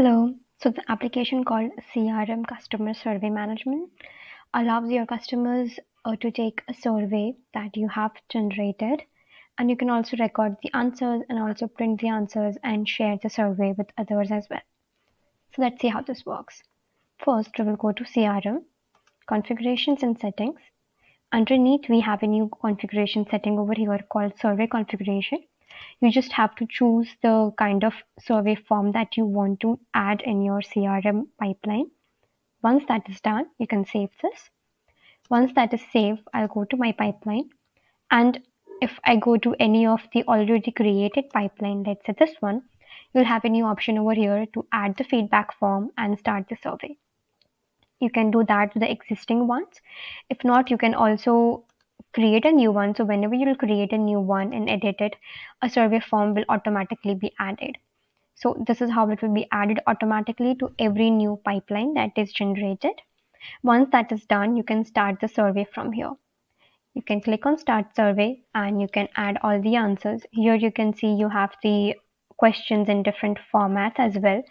Hello. So the application called CRM Customer Survey Management allows your customers to take a survey that you have generated, and you can also record the answers and also print the answers and share the survey with others as well. So let's see how this works. First, we will go to CRM, Configurations and Settings. Underneath, we have a new configuration setting over here called Survey Configuration. You just have to choose the kind of survey form that you want to add in your CRM pipeline. Once that is done, you can save this. Once that is saved, I'll go to my pipeline. And if I go to any of the already created pipeline, let's say this one, you'll have a new option over here to add the feedback form and start the survey. You can do that to the existing ones. If not, you can also create a new one. So whenever you'll create a new one and edit it, a survey form will automatically be added. So this is how it will be added automatically to every new pipeline that is generated. Once that is done, you can start the survey from here. You can click on Start Survey and you can add all the answers. Here you can see you have the questions in different formats as well.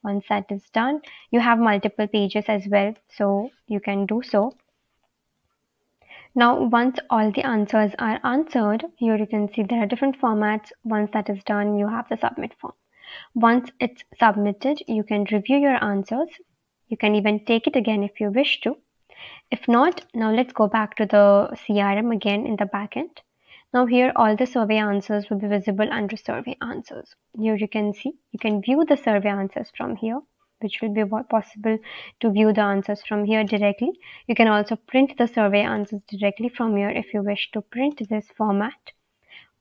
Once that is done, you have multiple pages as well, so you can do so. Now, once all the answers are answered, here you can see there are different formats. Once that is done, you have the submit form. Once it's submitted, you can review your answers. You can even take it again if you wish to. If not, now let's go back to the CRM again in the backend. Now here all the survey answers will be visible under survey answers. Here you can see, you can view the survey answers from here, which will be possible to view the answers from here directly. You can also print the survey answers directly from here if you wish to print this format.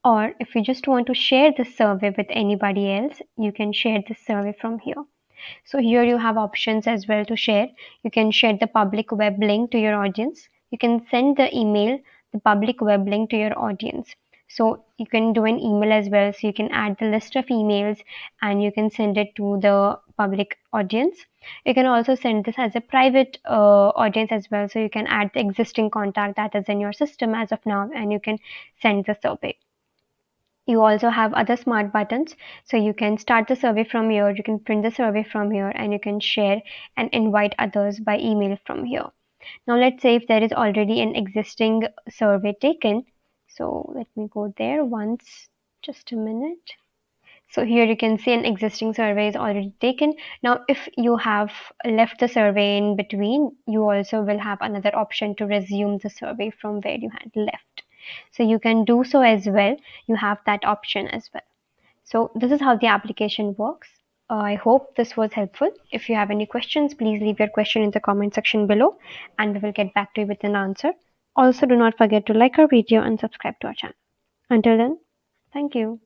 Or if you just want to share the survey with anybody else, you can share the survey from here. So here you have options as well to share. You can share the public web link to your audience. You can send the email, the public web link to your audience. So you can do an email as well. So you can add the list of emails and you can send it to the public audience. You can also send this as a private audience as well. So you can add the existing contact that is in your system as of now and you can send the survey. You also have other smart buttons, so you can start the survey from here, you can print the survey from here, and you can share and invite others by email from here. Now let's say if there is already an existing survey taken, so let me go there once, just a minute. So here you can see an existing survey is already taken. Now if you have left the survey in between, you also will have another option to resume the survey from where you had left. So you can do so as well. You have that option as well. So this is how the application works. I hope this was helpful. If you have any questions, please leave your question in the comment section below and we will get back to you with an answer. Also, do not forget to like our video and subscribe to our channel. Until then, thank you.